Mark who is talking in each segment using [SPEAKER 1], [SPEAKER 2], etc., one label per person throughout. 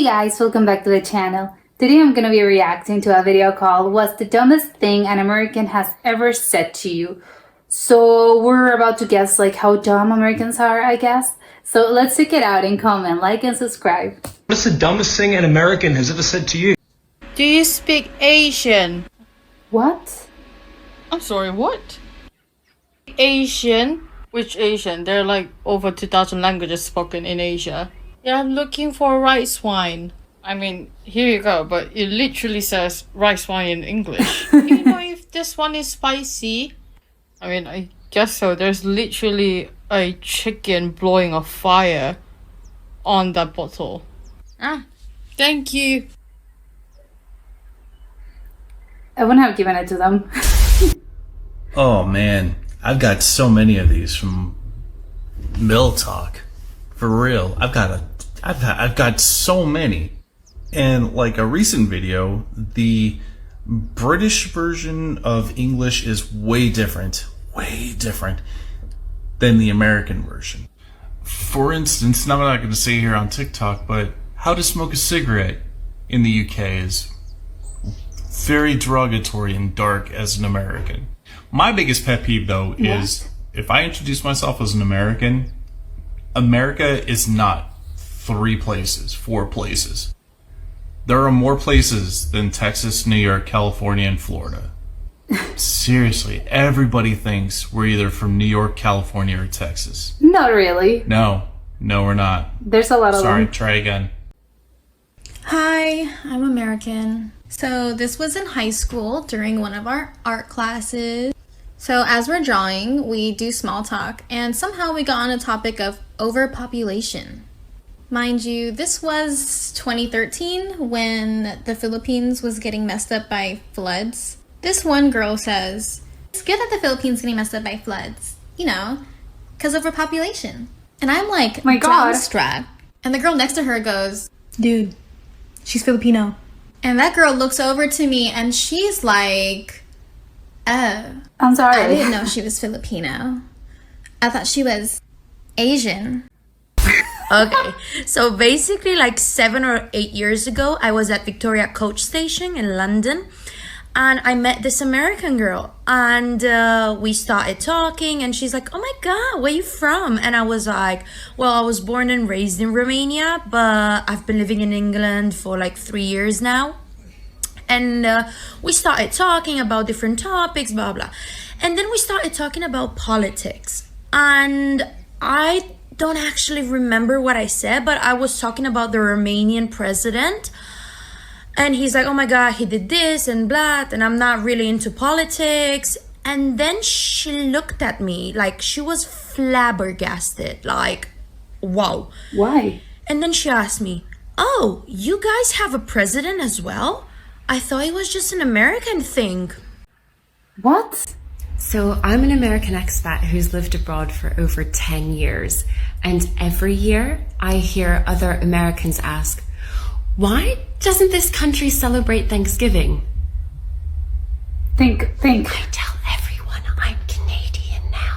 [SPEAKER 1] guys, welcome back to the channel. Today I'm gonna be reacting to a video called "What's the dumbest thing an American has ever said to you?" So we're about to guess like how dumb Americans are, I guess. So let's check it out and comment, like and subscribe.
[SPEAKER 2] What's the dumbest thing an American has ever said to you?
[SPEAKER 3] Do you speak Asian?
[SPEAKER 1] What?
[SPEAKER 3] I'm sorry, what? Asian? Which Asian? There are like over 2,000 languages spoken in Asia. Yeah, I'm looking for rice wine. I mean, here you go, but it literally says rice wine in English. Do you know if this one is spicy? I mean, I guess so. There's literally a chicken blowing a fire on that bottle. Ah, thank you.
[SPEAKER 1] I wouldn't have given it to them.
[SPEAKER 4] Oh man, I've got so many of these from Mill Talk. For real, I've got so many. And like a recent video, the British version of English is way different than the American version. For instance, and I'm not going to say here on TikTok, but how to smoke a cigarette in the UK is very derogatory and dark as an American. My biggest pet peeve though is if I introduce myself as an American, America is not 4 places. There are more places than Texas, New York, California, and Florida. Seriously, everybody thinks we're either from New York, California, or Texas.
[SPEAKER 1] Not really.
[SPEAKER 4] No, we're not.
[SPEAKER 1] There's a lot of
[SPEAKER 4] Sorry,
[SPEAKER 1] them.
[SPEAKER 4] try again.
[SPEAKER 5] Hi, I'm American. So this was in high school during one of our art classes. So as we're drawing, we do small talk, and somehow we got on a topic of overpopulation. Mind you, this was 2013 when the Philippines was getting messed up by floods. This one girl says, "It's good that the Philippines getting messed up by floods, you know, because of overpopulation." And I'm like,
[SPEAKER 1] My God.
[SPEAKER 5] dumbstruck. And the girl next to her goes, "Dude, she's Filipino." And that girl looks over to me and she's like, "Oh,
[SPEAKER 1] I'm sorry.
[SPEAKER 5] I didn't know she was Filipino. I thought she was Asian."
[SPEAKER 6] Okay, so basically like 7 or 8 years ago, I was at Victoria Coach Station in London, and I met this American girl, and we started talking, and she's like, "Oh my God, where you from?" And I was like, "Well, I was born and raised in Romania, but I've been living in England for like 3 years now." And we started talking about different topics, blah, blah. And then we started talking about politics. And I don't actually remember what I said, but I was talking about the Romanian president. And he's like, "Oh my God, he did this and blah, and I'm not really into politics." And then she looked at me like she was flabbergasted, like, wow.
[SPEAKER 1] Why?
[SPEAKER 6] And then she asked me, "Oh, you guys have a president as well? I thought it was just an American thing."
[SPEAKER 1] What?
[SPEAKER 7] So I'm an American expat who's lived abroad for over 10 years. And every year I hear other Americans ask, "Why doesn't this country celebrate Thanksgiving?"
[SPEAKER 1] Think.
[SPEAKER 7] I tell everyone I'm Canadian now.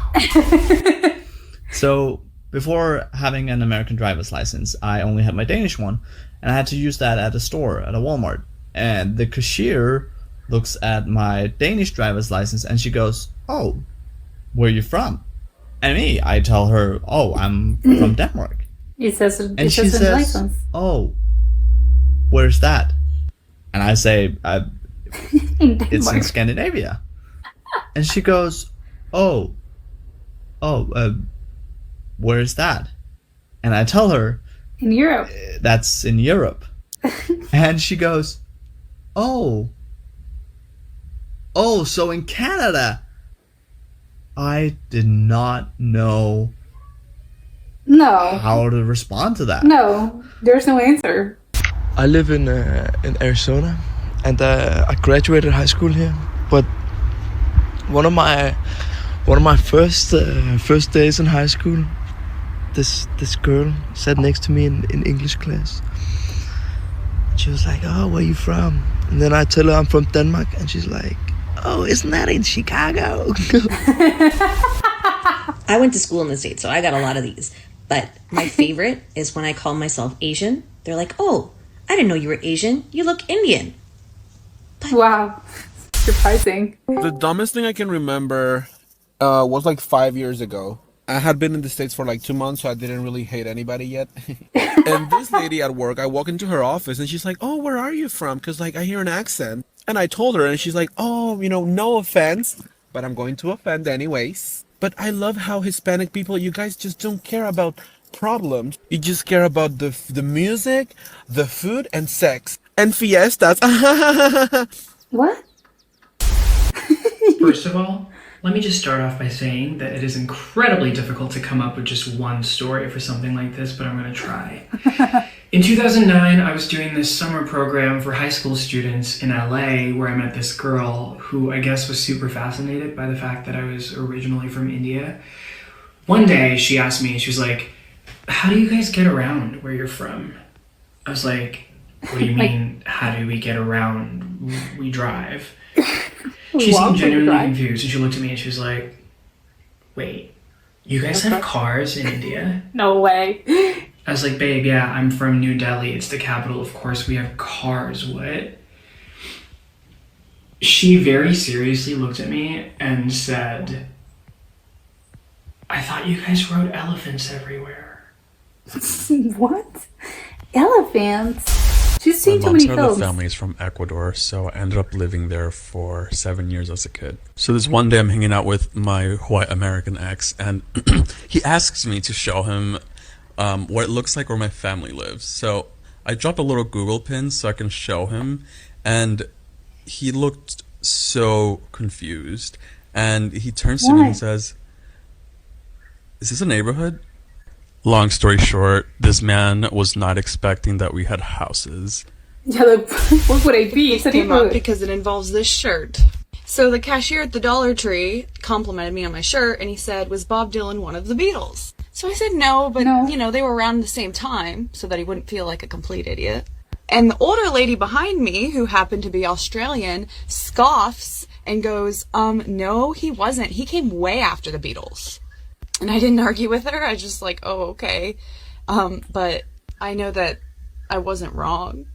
[SPEAKER 8] So before having an American driver's license, I only had my Danish one, and I had to use that at a store, at a Walmart. And the cashier looks at my Danish driver's license and she goes, "Oh, where are you from?" And me, I tell her, "Oh, I'm from Denmark."
[SPEAKER 1] It says
[SPEAKER 8] And
[SPEAKER 1] it
[SPEAKER 8] she
[SPEAKER 1] says in
[SPEAKER 8] says,
[SPEAKER 1] license.
[SPEAKER 8] "Oh, where's that?" And I say,
[SPEAKER 1] In
[SPEAKER 8] "It's in
[SPEAKER 1] Denmark.
[SPEAKER 8] Scandinavia." And she goes, "Oh, where's that?" And I tell her,
[SPEAKER 1] In Europe.
[SPEAKER 8] "That's in Europe." And she goes, Oh, so in Canada." I did not know
[SPEAKER 1] No.
[SPEAKER 8] how to respond to that.
[SPEAKER 1] No. There's no answer.
[SPEAKER 9] I live in Arizona, and I graduated high school here. But one of my first days in high school, this girl sat next to me in English class. She was like, "Oh, where you from?" And then I tell her I'm from Denmark, and she's like, "Oh, isn't that in Chicago?"
[SPEAKER 10] I went to school in the States, so I got a lot of these. But my favorite is when I call myself Asian. They're like, "Oh, I didn't know you were Asian. You look Indian.
[SPEAKER 1] Wow. Surprising.
[SPEAKER 11] The dumbest thing I can remember was like 5 years ago. I had been in the States for like 2 months, so I didn't really hate anybody yet. And this lady at work, I walk into her office and she's like, "Oh, where are you from? Because like I hear an accent." And I told her and she's like, "Oh, no offense, but I'm going to offend anyways. But I love how Hispanic people, you guys just don't care about problems. You just care about the music, the food, and sex. And fiestas."
[SPEAKER 1] What?
[SPEAKER 12] First of all, let me just start off by saying that it is incredibly difficult to come up with just one story for something like this, but I'm going to try. In 2009, I was doing this summer program for high school students in LA where I met this girl who I guess was super fascinated by the fact that I was originally from India. One day she asked me, she was like, "How do you guys get around where you're from?" I was like, "What do you mean, how do we get around? We drive." She seemed genuinely confused and she looked at me and she was like, "Wait, you guys have cars in India?"
[SPEAKER 1] No way.
[SPEAKER 12] I was like, "Babe, yeah, I'm from New Delhi. It's the capital. Of course we have cars. What?" She very seriously looked at me and said, "I thought you guys rode elephants everywhere."
[SPEAKER 1] What? Elephants? She's seen too
[SPEAKER 13] My
[SPEAKER 1] many
[SPEAKER 13] mom's side of
[SPEAKER 1] films.
[SPEAKER 13] the family is from Ecuador, so I ended up living there for 7 years as a kid. So this one day I'm hanging out with my white American ex, and he asks me to show him what it looks like where my family lives. So I dropped a little Google pin so I can show him, and he looked so confused. And he turns to me and says, "Is this a neighborhood?" Long story short, this man was not expecting that we had houses.
[SPEAKER 1] Yeah, like, what would I be? It's a
[SPEAKER 14] Came up
[SPEAKER 1] neighborhood.
[SPEAKER 14] because it involves this shirt. So the cashier at the Dollar Tree complimented me on my shirt and he said, "Was Bob Dylan one of the Beatles?" So I said no, but they were around the same time so that he wouldn't feel like a complete idiot. And the older lady behind me, who happened to be Australian, scoffs and goes, "No, he wasn't. He came way after the Beatles." And I didn't argue with her. I just like, "Oh, okay." But I know that I wasn't wrong.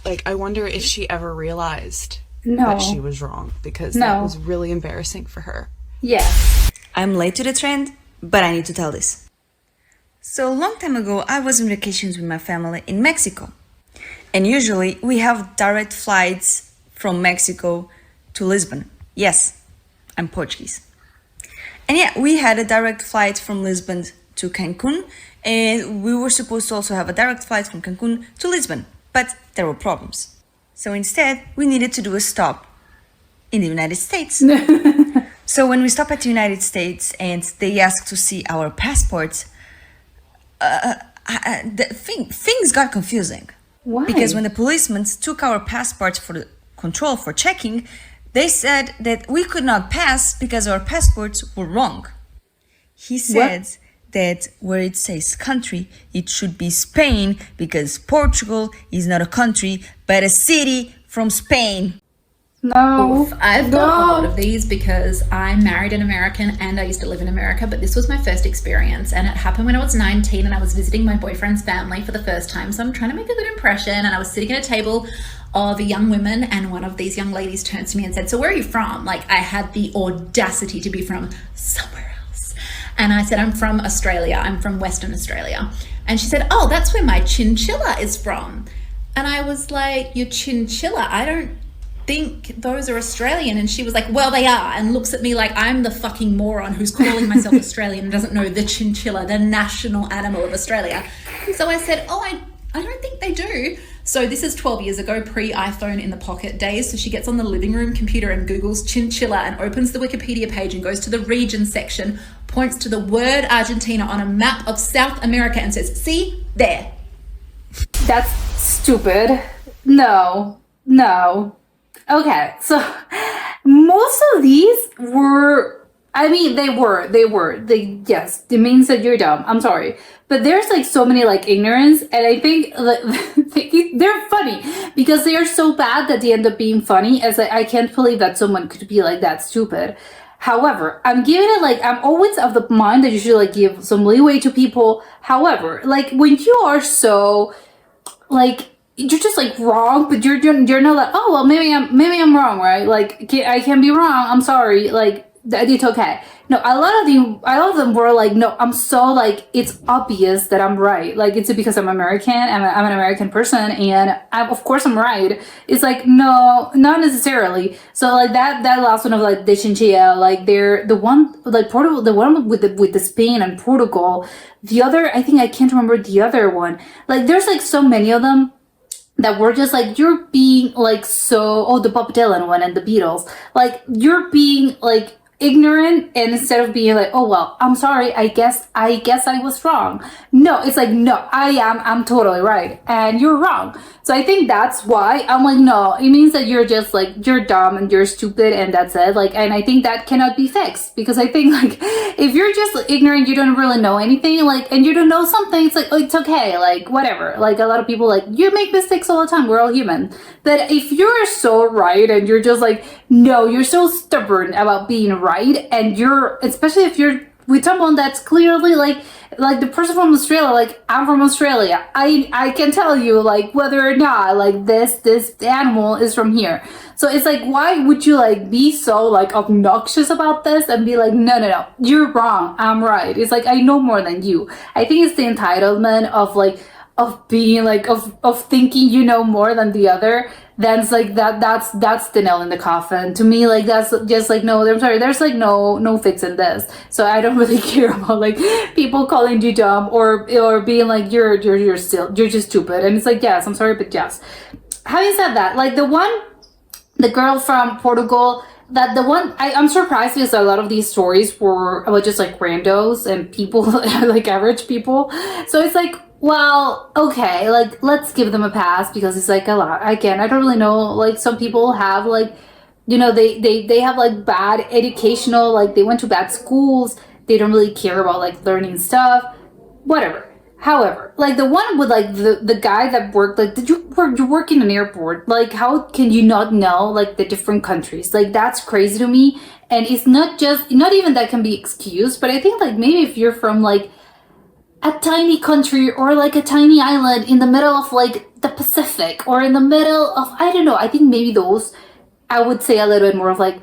[SPEAKER 14] Like, I wonder if she ever realized that she was wrong, because that was really embarrassing for her.
[SPEAKER 1] Yeah.
[SPEAKER 10] I'm late to the trend, but I need to tell this. So a long time ago, I was on vacations with my family in Mexico. And usually we have direct flights from Mexico to Lisbon. Yes, I'm Portuguese. And yeah, we had a direct flight from Lisbon to Cancun, and we were supposed to also have a direct flight from Cancun to Lisbon, but there were problems. So instead, we needed to do a stop in the United States. So when we stopped at the United States and they asked to see our passports, things got confusing.
[SPEAKER 1] Why?
[SPEAKER 10] Because when the policemen took our passports for the control for checking, they said that we could not pass because our passports were wrong. He said that where it says country, it should be Spain, because Portugal is not a country, but a city from Spain.
[SPEAKER 1] No.
[SPEAKER 15] Oof, I've got a lot of these because I married an American and I used to live in America, but this was my first experience and it happened when I was 19 and I was visiting my boyfriend's family for the first time. So I'm trying to make a good impression, and I was sitting at a table of young women and one of these young ladies turns to me and said, "So where are you from?" Like, I had the audacity to be from somewhere else. And I said, "I'm from Australia. I'm from Western Australia." And she said, "Oh, that's where my chinchilla is from." And I was like, "Your chinchilla? I don't think those are Australian." And she was like, "Well, they are," and looks at me like I'm the fucking moron who's calling myself Australian and doesn't know the chinchilla, the national animal of Australia. And so I said, "Oh, I don't think they do." So this is 12 years ago, pre-iPhone in the pocket days. So she gets on the living room computer and Googles chinchilla and opens the Wikipedia page and goes to the region section, points to the word Argentina on a map of South America and says, "See, there."
[SPEAKER 1] That's stupid. No. Okay, so most of these were, I mean, yes, it means that you're dumb. I'm sorry. But there's like so many like ignorance, and I think they're funny because they are so bad that they end up being funny. As I can't believe that someone could be like that stupid. However, I'm giving it like, I'm always of the mind that you should like give some leeway to people. However, like when you are so like you're just like wrong, but you're not like, oh well, maybe I'm wrong, right? Like I can be wrong. I'm sorry. Like it's okay. No, a lot of them were like, no, I'm so like, it's obvious that I'm right. Like it's because I'm American and I'm an American person, and of course I'm right. It's like, no, not necessarily. So like that last one of like the chinchilla, like they're the one like Portugal, the one with the Spain and Portugal. The other, I think I can't remember the other one. Like there's like so many of them that were just like, you're being like so, the Bob Dylan one and the Beatles, like you're being like ignorant, and instead of being like, oh well, I'm sorry, I guess I was wrong. No, it's like, no, I'm totally right and you're wrong. So I think that's why I'm like, no, it means that you're just like, you're dumb and you're stupid and that's it. Like, and I think that cannot be fixed, because I think like if you're just like, ignorant, you don't really know anything, like, and you don't know something, it's like, oh, it's okay, like whatever. Like a lot of people like, you make mistakes all the time, we're all human. But if you're so right and you're just like, no, you're so stubborn about being right, and you're, especially if you're with someone that's clearly like the person from Australia, like I'm from Australia, I can tell you like whether or not like this animal is from here. So it's like, why would you like be so like obnoxious about this and be like, no, you're wrong, I'm right. It's like, I know more than you. I think it's the entitlement of like, of being like, of thinking you know more than the other. That's like that's the nail in the coffin to me. Like that's just like, no, I'm sorry, there's like no fixing this. So I don't really care about like people calling you dumb or being like you're just stupid. And it's like, yes, I'm sorry, but yes. Having said that, like the girl from Portugal, that the one I'm surprised, because a lot of these stories were about just like randos and people like average people. So it's like, well, okay, like let's give them a pass, because it's like a lot. Again, I don't really know, like some people have like, you know, they have like bad educational, like they went to bad schools, they don't really care about like learning stuff, whatever. However, like the one with like the guy that worked, like you work in an airport, like how can you not know like the different countries? Like that's crazy to me. And it's not even that can be excused, but I think like maybe if you're from like a tiny country or like a tiny island in the middle of like the Pacific or in the middle of, I don't know, I think maybe those, I would say a little bit more of like,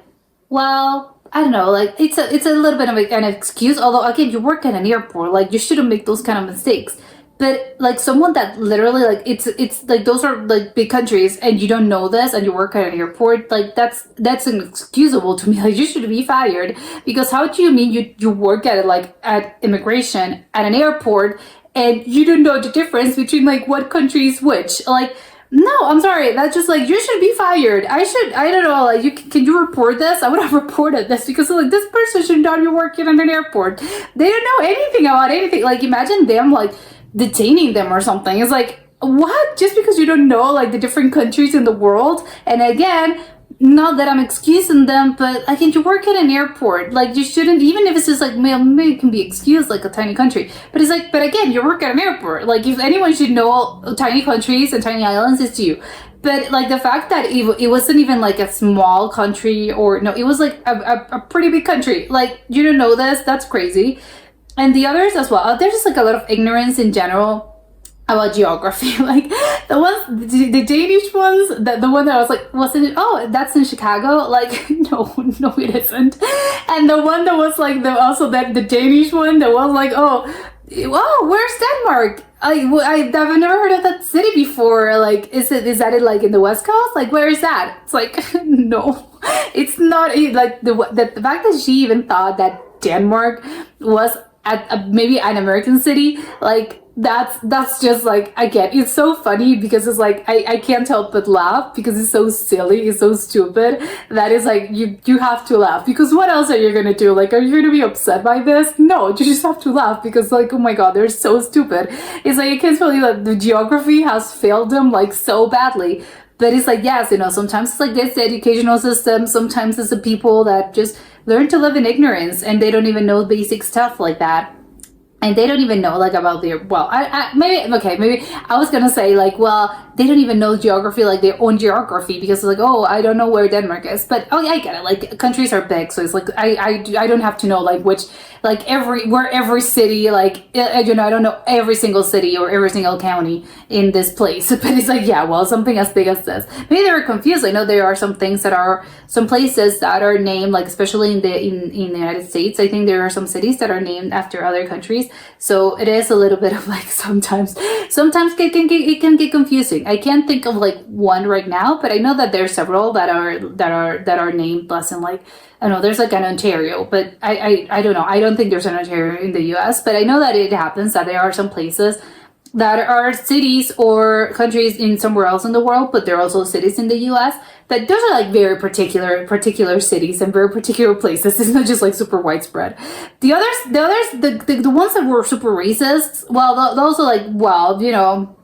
[SPEAKER 1] well, I don't know, like it's a little bit of an excuse. Although again, you work at an airport, like you shouldn't make those kind of mistakes. But like someone that literally like it's like those are like big countries and you don't know this and you work at an airport, like that's inexcusable to me. Like you should be fired, because how do you mean you work at like at immigration at an airport and you don't know the difference between like what country is which? Like, no, I'm sorry. That's just like, you should be fired. I don't know, like can you report this? I would have reported this, because like this person should not be working at an airport. They don't know anything about anything. Like imagine them like detaining them or something. It's like, what? Just because you don't know like the different countries in the world? And again, not that I'm excusing them, but I think you work at an airport, like you shouldn't, even if it's just like, maybe it can be excused like a tiny country, but it's like, but again, you work at an airport, like if anyone should know tiny countries and tiny islands, it's you. But like the fact that it wasn't even like a small country, or no, it was like a pretty big country, like you don't know this, that's crazy. And the others as well, there's just like a lot of ignorance in general about geography. Like the Danish ones, the one that I was like, wasn't it? Oh, that's in Chicago. Like no, it isn't. And the one that was like the Danish one that was like, oh, where's Denmark? I've never heard of that city before. Like, is that it like in the West Coast? Like, where is that? It's like, no, it's not. Like the fact that she even thought that Denmark was at maybe an American city, like that's just like, again, it's so funny, because it's like I can't help but laugh, because it's so silly, it's so stupid, that is like you have to laugh, because what else are you gonna do? Like, are you gonna be upset by this? No, you just have to laugh, because like, oh my god, they're so stupid. It's like, I can't believe that the geography has failed them like so badly. But it's like, yes, you know, sometimes it's like this, the educational system, sometimes it's the people that just learn to live in ignorance and they don't even know basic stuff like that. And they don't even know like about their, well, maybe I was gonna say like, well, they don't even know geography, like their own geography, because it's like, oh, I don't know where Denmark is. But oh yeah, I get it, like countries are big, so it's like I don't have to know like which like every city, like, you know, I don't know every single city or every single county in this place, but it's like, yeah, well, something as big as this. Maybe they were confused. I know there are some things that are, some places that are named, like especially in the United States, I think there are some cities that are named after other countries. So it is a little bit of like, sometimes it can get confusing. I can't think of like one right now, but I know that there's several that are named less than, like, I know there's like an Ontario, but I don't know. I don't think there's an Ontario in the US, but I know that it happens that there are some places that are cities or countries in somewhere else in the world, but there are also cities in the US that those are like very particular cities and very particular places. It's not just like super widespread. The ones that were super racist, well, those are like, well, you know,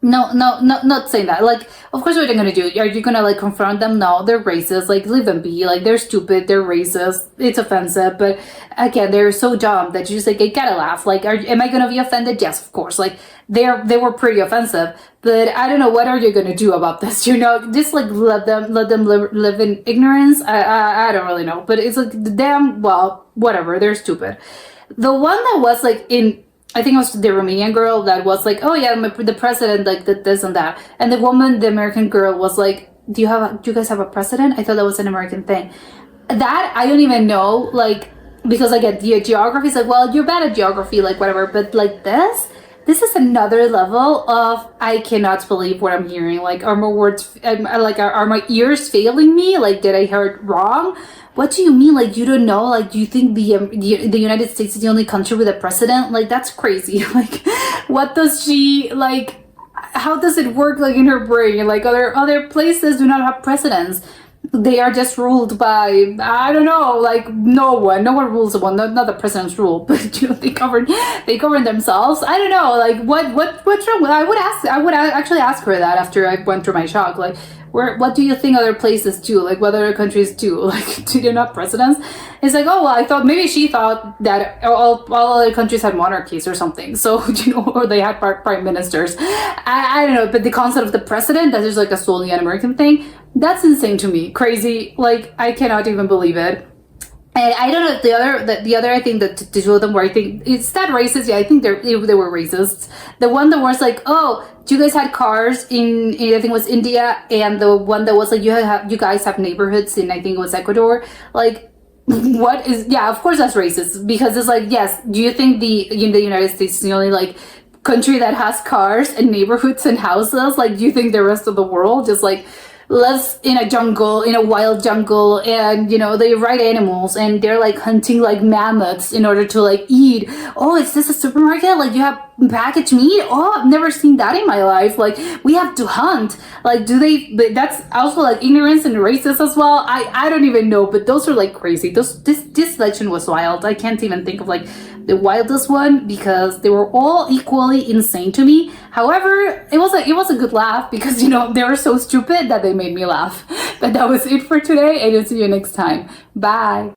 [SPEAKER 1] no, not saying that. Like, of course, what are they gonna do? Are you gonna like confront them? No, they're racist. Like, leave them be. Like, they're stupid. They're racist. It's offensive. But again, they're so dumb that you just like, you gotta laugh. Like, am I gonna be offended? Yes, of course. Like, they were pretty offensive. But I don't know, what are you gonna do about this? You know, just like let them live in ignorance. I don't really know. But it's like, damn, well, whatever. They're stupid. The one that was like I think it was the Romanian girl that was like, oh yeah, the president like did this and that. And the woman, the American girl, was like, do you guys have a president? I thought that was an American thing. That, I don't even know, like, because like at the geography, it's like, well, you're bad at geography, like whatever. But like this is another level of, I cannot believe what I'm hearing. Like, are my words, like, are my ears failing me? Like, did I hear it wrong? What do you mean? Like, you don't know? Like, do you think the United States is the only country with a president? Like, that's crazy. Like, what does she, like, how does it work, like, in her brain? Like, other places do not have presidents. They are just ruled by, I don't know, like, no one rules one, not the president's rule, but, you know, they govern themselves. I don't know, like, what's wrong with, I would actually ask her that after I went through my shock, like, what do you think other places do? Like, what other countries do? Like, do they not presidents? It's like, oh, well, I thought, maybe she thought that all other countries had monarchies or something. So, you know, or they had prime ministers. I don't know, but the concept of the president, that is like a solely an American thing, that's insane to me. Crazy. Like, I cannot even believe it. And I don't know if the other, I think that the two of them were, I think, it's that racist. Yeah, I think they were racists. The one that was like, oh, you guys had cars in I think it was India, and the one that was like, you guys have neighborhoods in, I think it was Ecuador. Like, what is, yeah, of course that's racist, because it's like, yes, do you think the United States is the only like country that has cars and neighborhoods and houses? Like, do you think the rest of the world just like lives in a jungle, in a wild jungle, and, you know, they ride animals and they're like hunting like mammoths in order to like eat? Oh, is this a supermarket? Like, you have packaged meat? Oh, I've never seen that in my life. Like, we have to hunt. Like, but that's also like ignorance and racist as well. I don't even know, but those are like crazy. This election was wild. I can't even think of like the wildest one, because they were all equally insane to me. However, it was a good laugh, because, you know, they were so stupid that they made me laugh. But that was it for today, and I'll see you next time. Bye.